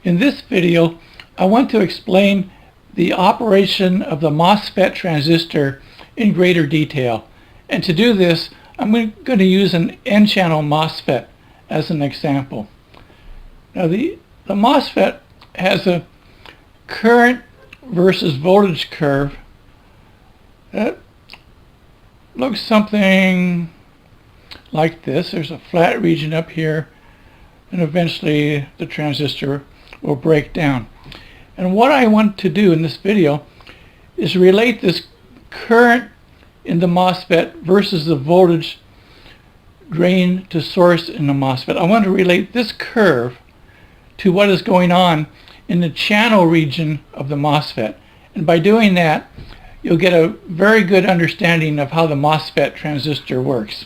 In this video, I want to explain the operation of the MOSFET transistor in greater detail. And to do this, I'm going to use an N-Channel Mosfet as an example. Now the MOSFET has a current versus voltage curve that looks something like this. There's a flat region up here, and eventually the transistor will break down. And what I want to do in this video is relate this current in the MOSFET versus the voltage drain to source in the MOSFET. I want to relate this curve to what is going on in the channel region of the MOSFET. And by doing that, you'll get a very good understanding of how the MOSFET transistor works.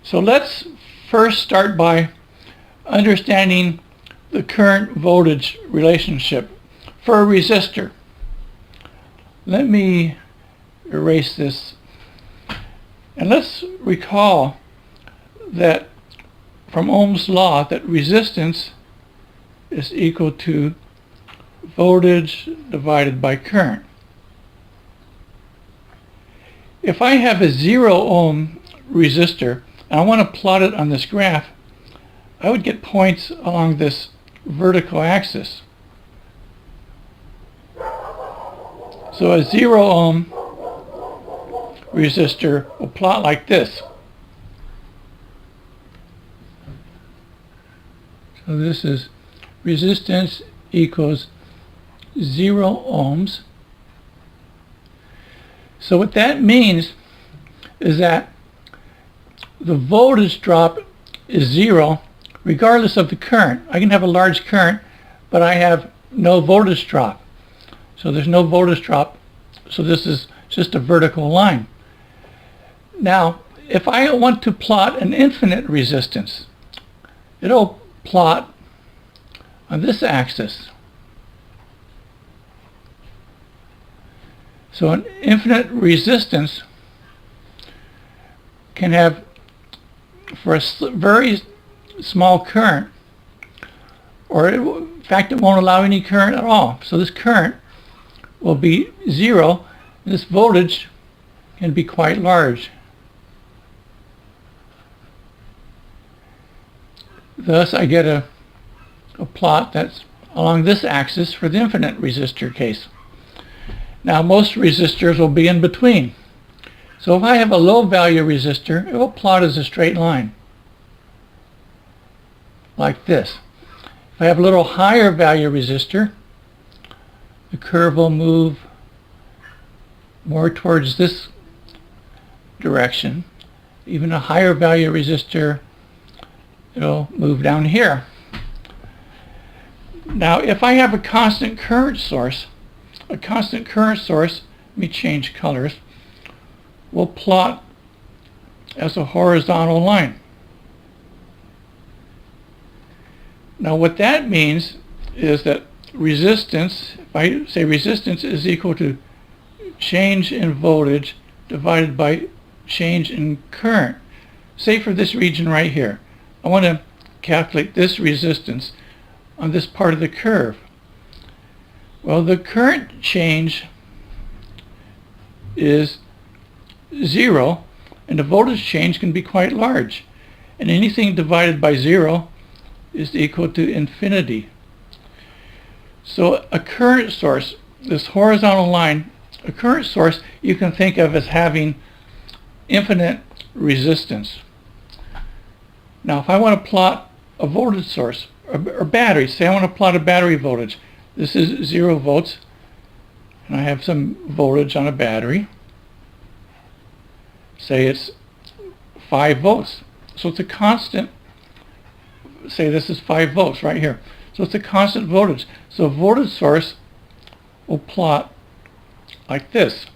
So let's first start by understanding the current voltage relationship for a resistor. Let me erase this, and let's recall that from Ohm's law that resistance is equal to voltage divided by current. If I have a 0 ohm resistor and I want to plot it on this graph, I would get points along this vertical axis. So a 0 ohm resistor will plot like this. So this is resistance equals 0 ohms. So what that means is that the voltage drop is 0 regardless of the current. I can have a large current, but I have no voltage drop. So there's no voltage drop, so this is just a vertical line. Now, if I want to plot an infinite resistance, it'll plot on this axis. So an infinite resistance can have, for a very small current, or in fact it won't allow any current at all. So this current will be 0, and this voltage can be quite large. Thus I get a plot that's along this axis for the infinite resistor case. Now most resistors will be in between. So if I have a low value resistor, it will plot as a straight line, like this. If I have a little higher value resistor, the curve will move more towards this direction. Even a higher value resistor, it'll move down here. Now if I have a constant current source, let me change colors, will plot as a horizontal line. Now what that means is that resistance, if I say resistance is equal to change in voltage divided by change in current. Say for this region right here, I want to calculate this resistance on this part of the curve. Well, the current change is 0, and the voltage change can be quite large. And anything divided by 0 is equal to infinity. So a current source, this horizontal line, a current source you can think of as having infinite resistance. Now if I want to plot a voltage source, or battery, say I want to plot a battery voltage. This is 0 volts, and I have some voltage on a battery. Say it's 5 volts. So it's a constant, say this is 5 volts right here. So it's a constant voltage. So a voltage source will plot like this.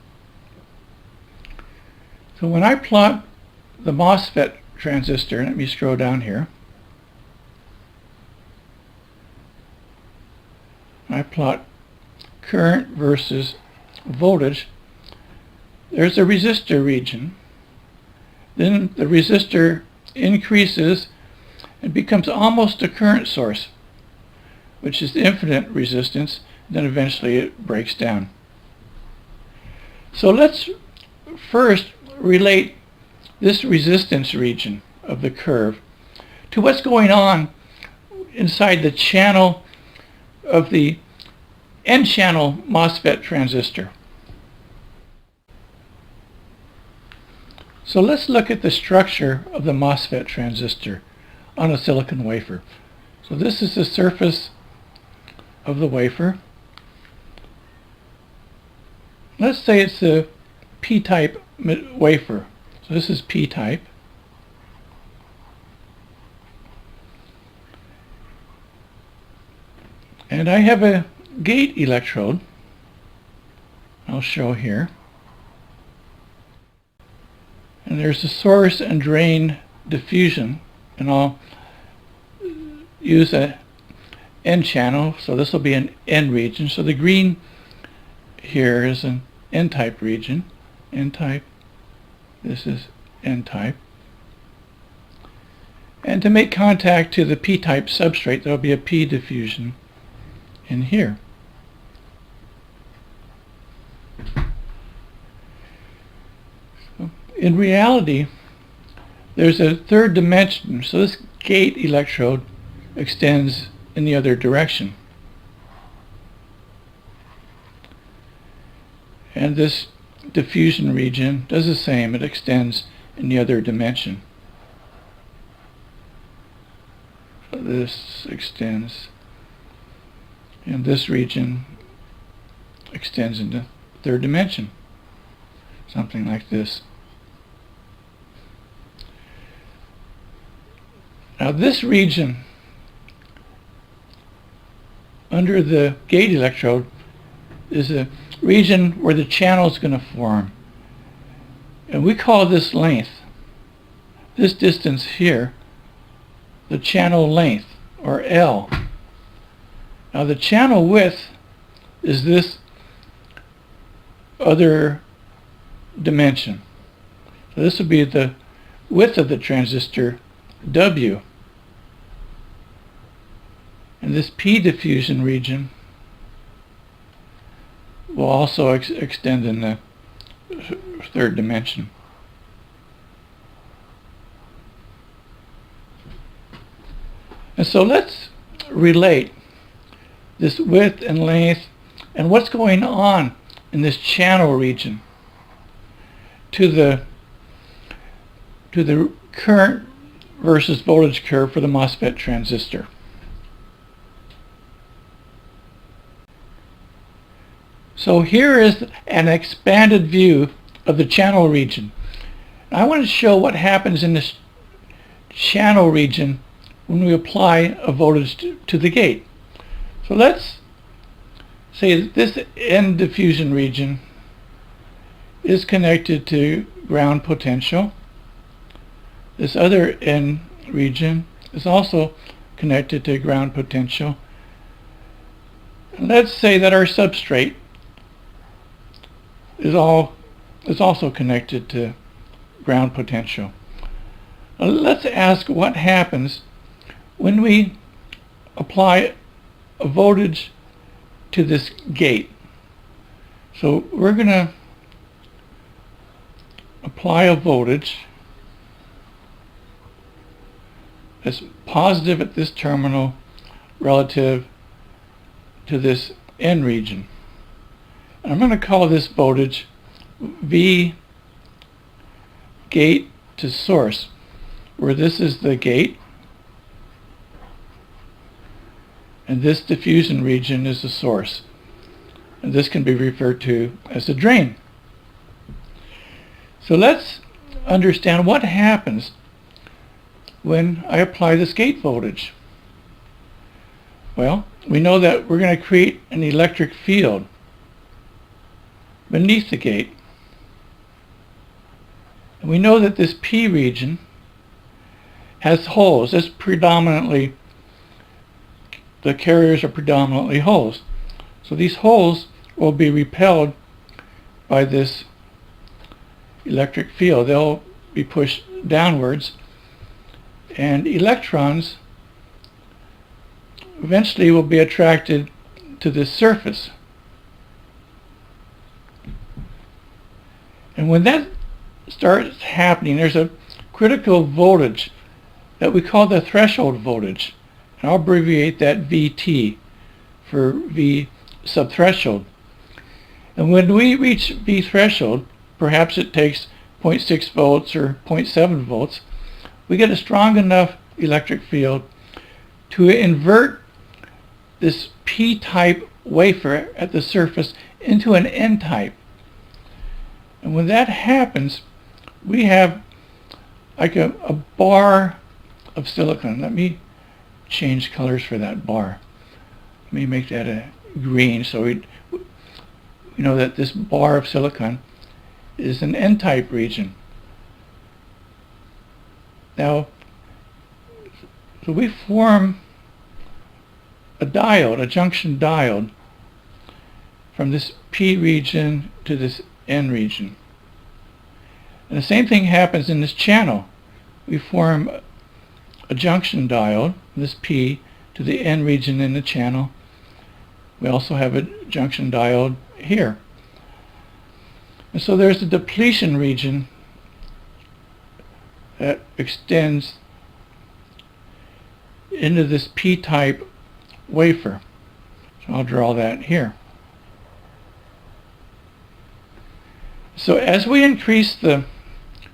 So when I plot the MOSFET transistor, let me scroll down here. I plot current versus voltage. There's a resistor region. Then the resistor increases and becomes almost a current source, which is infinite resistance. Then eventually it breaks down. So let's first relate this resistance region of the curve to what's going on inside the channel of the N-Channel Mosfet transistor. So let's look at the structure of the MOSFET transistor on a silicon wafer. So this is the surface of the wafer. Let's say it's a p-type wafer. So this is p-type. And I have a gate electrode. I'll show here. And there's a source and drain diffusion, and I'll use a N-channel, so this will be an N region. So the green here is an N-type region. N-type, this is N-type. And to make contact to the p-type substrate, there will be a p diffusion in here. In reality, there's a third dimension, so this gate electrode extends in the other direction. And this diffusion region does the same, it extends in the other dimension. So this extends, and this region extends into third dimension, something like this. Now this region under the gate electrode is a region where the channel is going to form. And we call this length, this distance here, the channel length, or L. Now the channel width is this other dimension. So this would be the width of the transistor, W. And this p diffusion region will also extend in the third dimension. And so let's relate this width and length and what's going on in this channel region to the current versus voltage curve for the MOSFET transistor. So here is an expanded view of the channel region. I want to show what happens in this channel region when we apply a voltage to the gate. So let's say that this N diffusion region is connected to ground potential. This other N region is also connected to ground potential. And let's say that our substrate is also connected to ground potential. Now let's ask what happens when we apply a voltage to this gate. So we're going to apply a voltage that's positive at this terminal relative to this N region. And I'm going to call this voltage V gate to source, where this is the gate and this diffusion region is the source. And this can be referred to as the drain. So let's understand what happens when I apply this gate voltage. Well, we know that we're going to create an electric field beneath the gate. And we know that this P region has holes. It's predominantly, the carriers are predominantly holes. So these holes will be repelled by this electric field. They'll be pushed downwards, and electrons eventually will be attracted to this surface. And when that starts happening, there's a critical voltage that we call the threshold voltage. And I'll abbreviate that VT for V subthreshold. And when we reach V threshold, perhaps it takes 0.6 volts or 0.7 volts, we get a strong enough electric field to invert this P-type wafer at the surface into an N-type. And when that happens, we have like a bar of silicon. Let me change colors for that bar. Let me make that a green so we know that this bar of silicon is an N-type region. Now, so we form a diode, a junction diode, from this P region to this N region. And the same thing happens in this channel. We form a junction diode, this P, to the N region in the channel. We also have a junction diode here. And so there's a depletion region that extends into this P-type wafer. So I'll draw that here. So as we increase the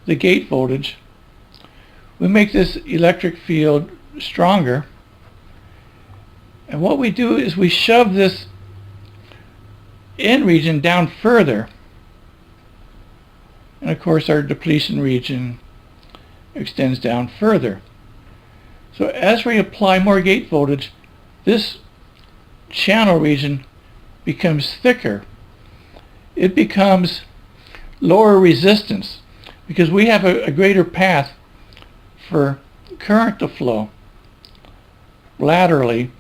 gate voltage, we make this electric field stronger. And what we do is we shove this N region down further. And of course our depletion region extends down further. So as we apply more gate voltage, this channel region becomes thicker. It becomes lower resistance because we have a greater path for current to flow laterally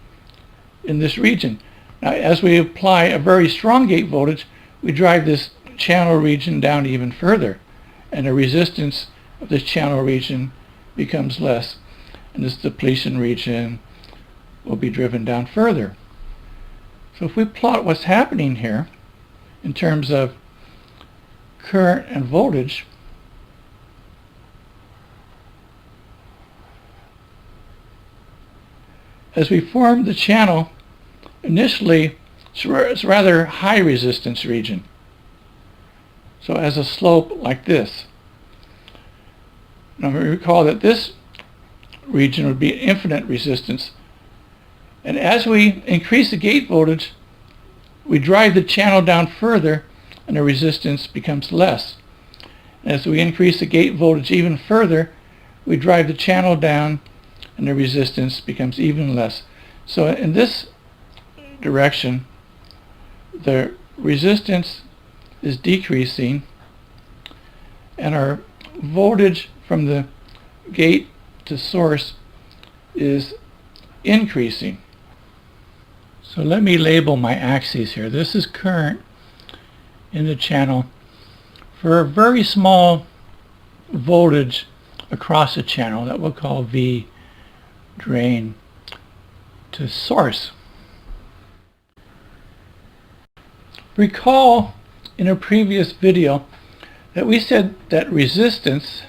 in this region. Now, as we apply a very strong gate voltage, we drive this channel region down even further, and the resistance of this channel region becomes less, and this depletion region will be driven down further. So if we plot what's happening here in terms of current and voltage, as we form the channel, initially it's a rather high resistance region. So as a slope like this. Now recall that this region would be infinite resistance. And as we increase the gate voltage, we drive the channel down further and the resistance becomes less. As we increase the gate voltage even further, we drive the channel down and the resistance becomes even less. So in this direction, the resistance is decreasing and our voltage from the gate to source is increasing. So let me label my axes here. This is current in the channel for a very small voltage across the channel that we'll call V drain to source. Recall in a previous video that we said that resistance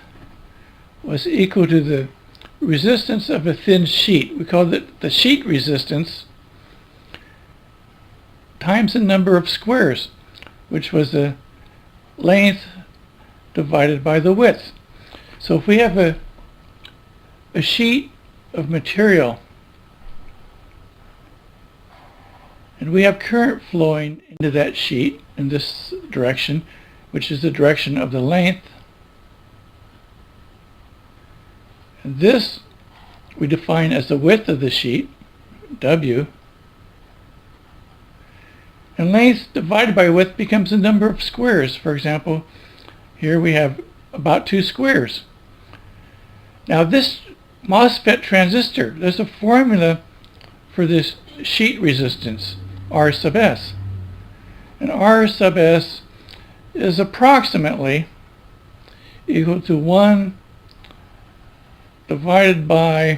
was equal to the resistance of a thin sheet. We called it the sheet resistance times the number of squares, which was the length divided by the width. So if we have a sheet of material and we have current flowing into that sheet in this direction, which is the direction of the length, and this we define as the width of the sheet, W, and length divided by width becomes the number of squares. For example, here we have about 2 squares. Now this MOSFET transistor, there's a formula for this sheet resistance, R sub S. And R sub S is approximately equal to 1 divided by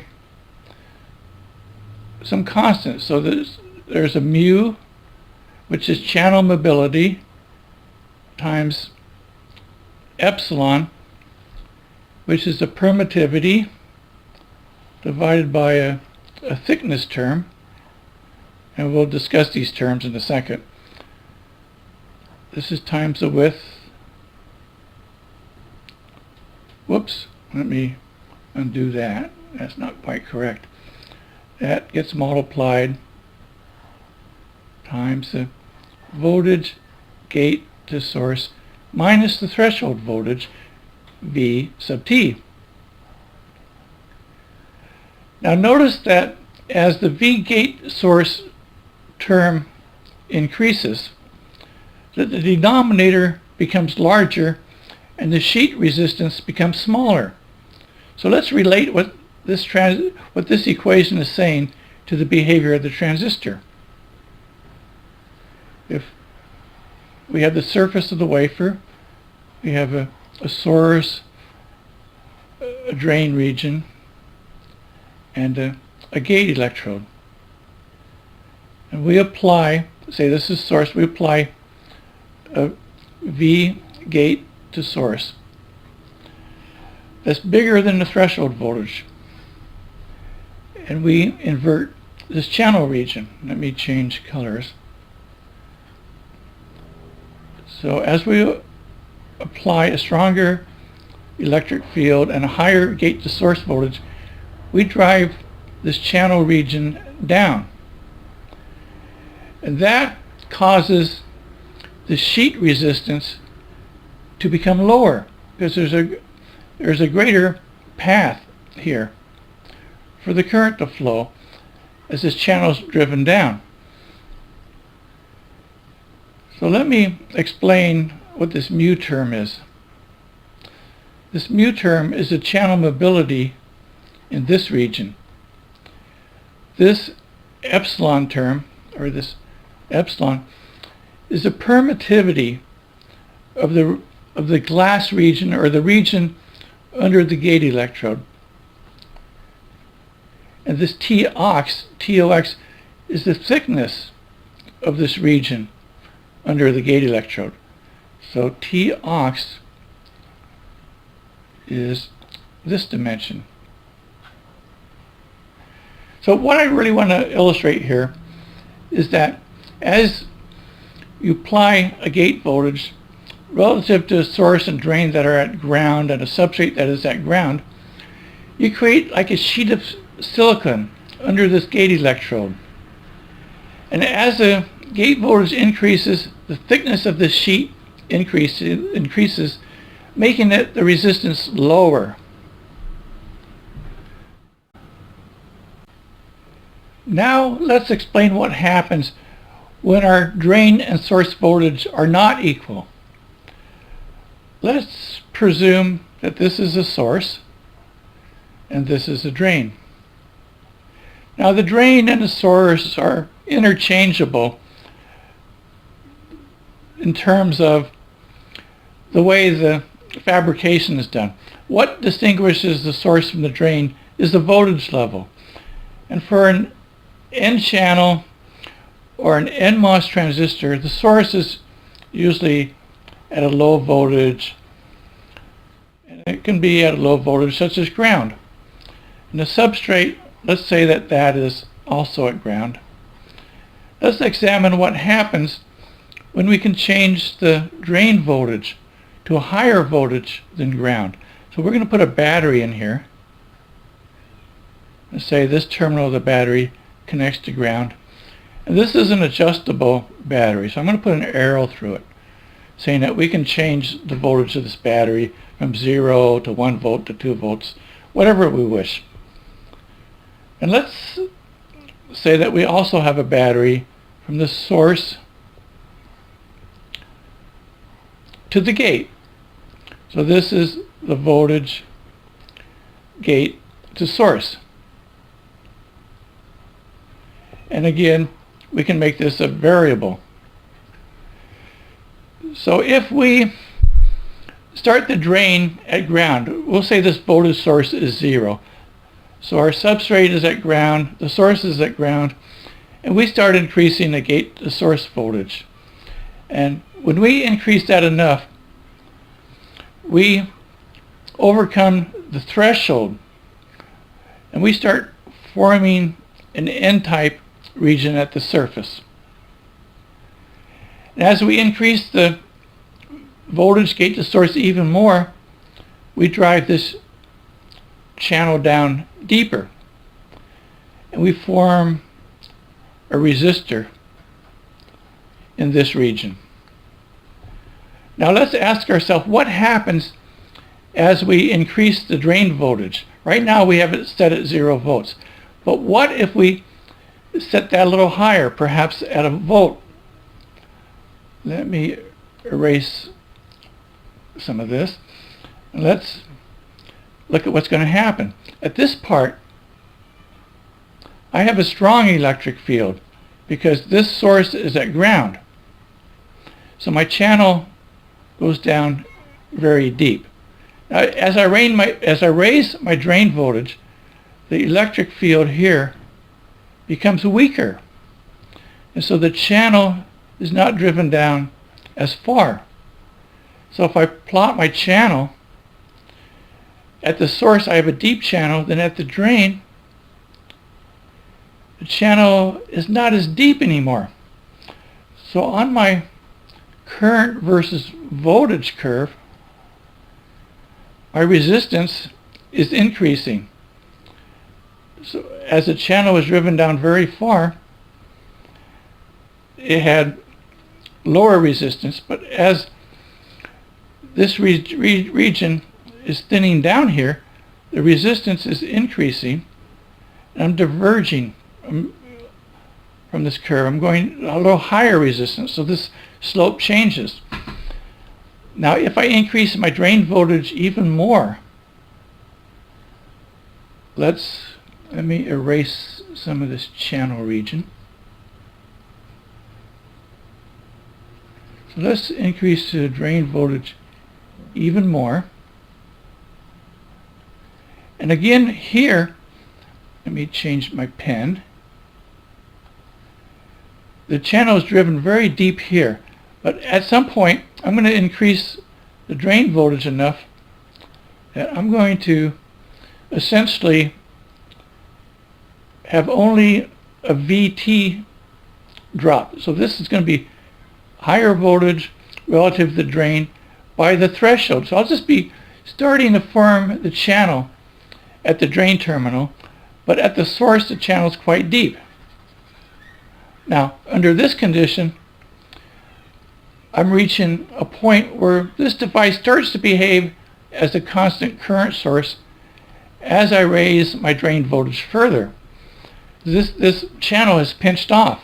some constant. So there's a mu, which is channel mobility, times epsilon, which is the permittivity, divided by a thickness term. And we'll discuss these terms in a second. This is times the width. Whoops, let me undo that. That's not quite correct. That gets multiplied times the voltage gate to source minus the threshold voltage, V sub T. Now notice that as the V gate source term increases, that the denominator becomes larger and the sheet resistance becomes smaller. So let's relate what this equation is saying to the behavior of the transistor. If we have the surface of the wafer, we have a source, a drain region, and a gate electrode. And we apply, say this is source, we apply a V gate to source that's bigger than the threshold voltage. And we invert this channel region. Let me change colors. So as we apply a stronger electric field and a higher gate to source voltage, we drive this channel region down. And that causes the sheet resistance to become lower because there's a greater path here for the current to flow as this channel is driven down. So let me explain what this mu term is. This mu term is the channel mobility in this region. This epsilon term, or this epsilon, is the permittivity of the glass region, or the region under the gate electrode. And this TOX is the thickness of this region under the gate electrode. So TOX is this dimension. So what I really want to illustrate here is that as you apply a gate voltage relative to a source and drain that are at ground and a substrate that is at ground, you create like a sheet of silicon under this gate electrode. And as the gate voltage increases, the thickness of this sheet increases, making the resistance lower. Now let's explain what happens when our drain and source voltage are not equal. Let's presume that this is a source and this is a drain. Now the drain and the source are interchangeable in terms of the way the fabrication is done. What distinguishes the source from the drain is the voltage level. And for an N-channel or an NMOS transistor, the source is usually at a low voltage, and it can be at a low voltage such as ground. And the substrate, let's say that that is also at ground. Let's examine what happens when we can change the drain voltage to a higher voltage than ground. So we're going to put a battery in here. Let's say this terminal of the battery connects to ground. And this is an adjustable battery, so I'm going to put an arrow through it, saying that we can change the voltage of this battery from 0 to 1 volt to 2 volts, whatever we wish. And let's say that we also have a battery from the source to the gate. So this is the voltage gate to source. And again, we can make this a variable. So if we start the drain at ground, we'll say this voltage source is 0. So our substrate is at ground, the source is at ground, and we start increasing the gate to source voltage. And when we increase that enough, we overcome the threshold and we start forming an N-type region at the surface. And as we increase the voltage gate to source even more, we drive this channel down deeper and we form a resistor in this region. Now let's ask ourselves, what happens as we increase the drain voltage? Right now we have it set at 0 volts. But what if we set that a little higher, perhaps at 1 volt? Let me erase some of this. And let's look at what's going to happen. At this part, I have a strong electric field because this source is at ground. So my channel goes down very deep. Now, as I raise my drain voltage, the electric field here becomes weaker. And so the channel is not driven down as far. So if I plot my channel, at the source I have a deep channel, then at the drain, the channel is not as deep anymore. So on my current versus voltage curve, my resistance is increasing. So as the channel was driven down very far, it had lower resistance, but as this region is thinning down here, the resistance is increasing, and I'm diverging from this curve. I'm going a little higher resistance, so this slope changes. Now if I increase my drain voltage even more, let me erase some of this channel region. So let's increase the drain voltage even more. And again here, let me change my pen. The channel is driven very deep here, but at some point I'm going to increase the drain voltage enough that I'm going to essentially have only a VT drop. So this is going to be higher voltage relative to the drain by the threshold. So I'll just be starting to form the channel at the drain terminal, but at the source the channel is quite deep. Now under this condition, I'm reaching a point where this device starts to behave as a constant current source as I raise my drain voltage further. This channel is pinched off.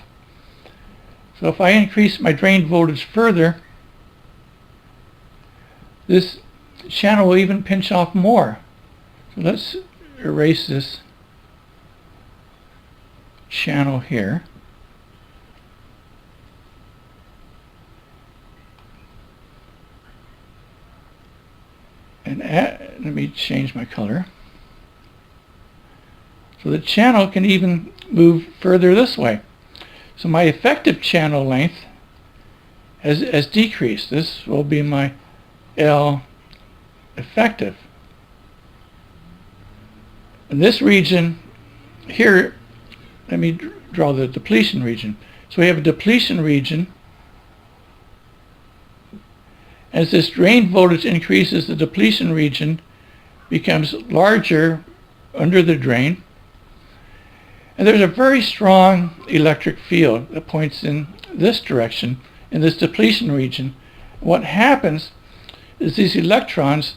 So if I increase my drain voltage further, this channel will even pinch off more. So let's erase this channel here. And let me change my color. So the channel can even move further this way. So my effective channel length has decreased. This will be my L effective. In this region here, let me draw the depletion region. So we have a depletion region. As this drain voltage increases, the depletion region becomes larger under the drain. And there's a very strong electric field that points in this direction, in this depletion region. What happens is these electrons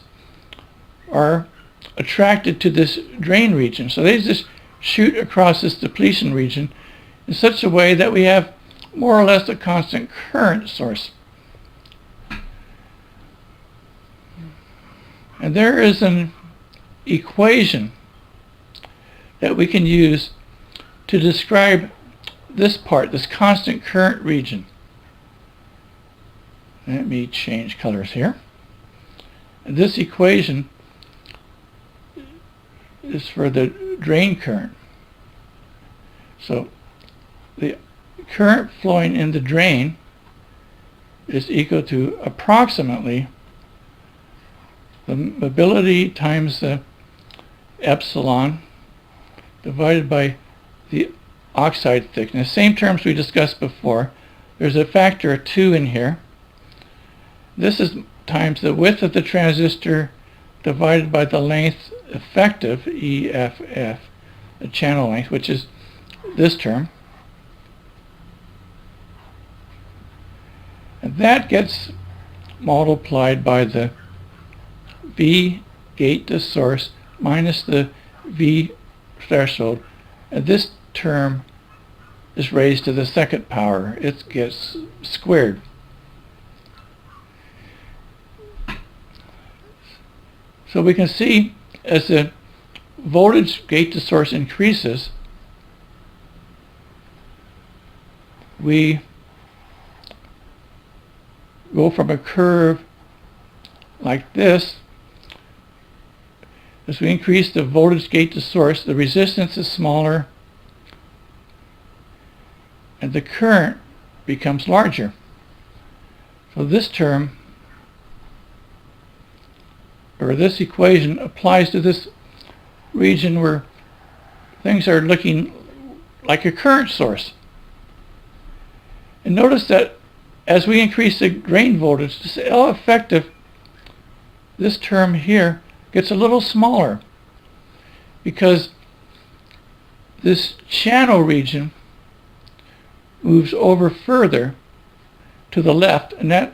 are attracted to this drain region. So they just shoot across this depletion region in such a way that we have more or less a constant current source. And there is an equation that we can use to describe this part, this constant current region. Let me change colors here. And this equation is for the drain current. So the current flowing in the drain is equal to approximately the mobility times the epsilon divided by the oxide thickness. Same terms we discussed before. There's a factor of 2 in here. This is times the width of the transistor divided by the length effective, EFF, the channel length, which is this term. And that gets multiplied by the V gate to source minus the V threshold. And this term is raised to the second power. It gets squared. So we can see as the voltage gate to source increases, we go from a curve like this. As we increase the voltage gate to source, the resistance is smaller and the current becomes larger. So this term, or this equation, applies to this region where things are looking like a current source. And notice that as we increase the drain voltage, this L effective, this term here, gets a little smaller because this channel region moves over further to the left, and that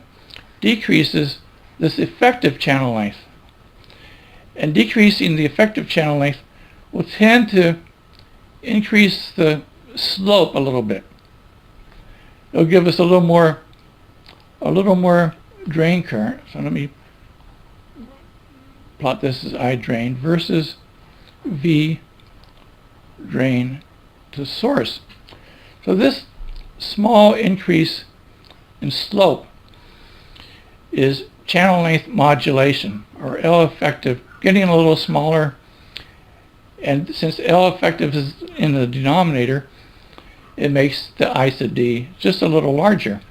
decreases this effective channel length. And decreasing the effective channel length will tend to increase the slope a little bit. It'll give us a little more drain current. So let me plot this as I drain versus V drain to source. So this small increase in slope is channel length modulation, or L effective getting a little smaller. And since L effective is in the denominator, it makes the I sub D just a little larger.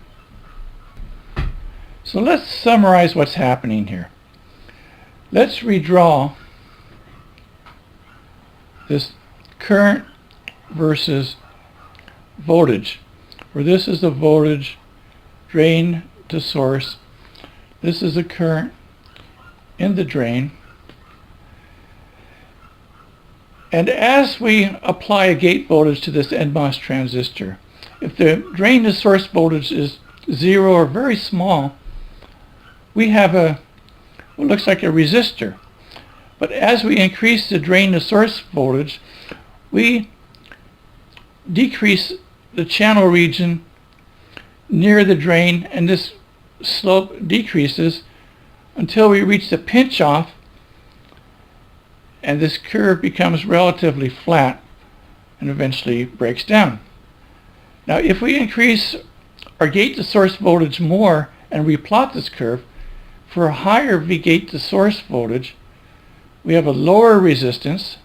So let's summarize what's happening here. Let's redraw this current versus voltage, where this is the voltage drain to source. This is the current in the drain. And as we apply a gate voltage to this NMOS transistor, if the drain to source voltage is 0 or very small, we have what looks like a resistor. But as we increase the drain to source voltage, we decrease the channel region near the drain, and this slope decreases until we reach the pinch off, and this curve becomes relatively flat and eventually breaks down. Now if we increase our gate to source voltage more and replot this curve, for a higher V gate to source voltage, we have a lower resistance,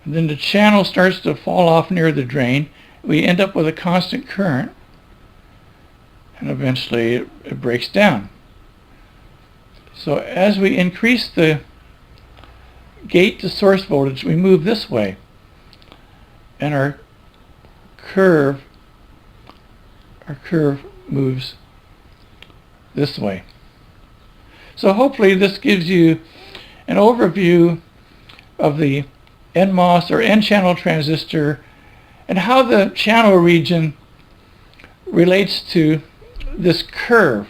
and then the channel starts to fall off near the drain. We end up with a constant current, and eventually it breaks down. So as we increase the gate to source voltage, we move this way, and our curve moves this way. So hopefully this gives you an overview of the NMOS or N-channel transistor and how the channel region relates to this curve.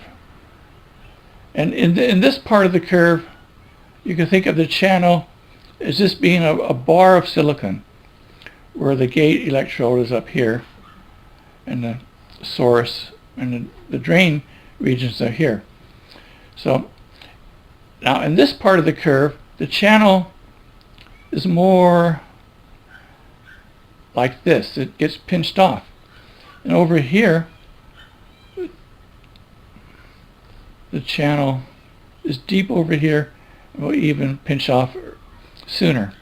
And in this part of the curve, you can think of the channel as this being a bar of silicon, where the gate electrode is up here and the source and the drain regions are here. So now in this part of the curve, the channel is more like this. It gets pinched off. And over here, the channel is deep over here and will even pinch off sooner.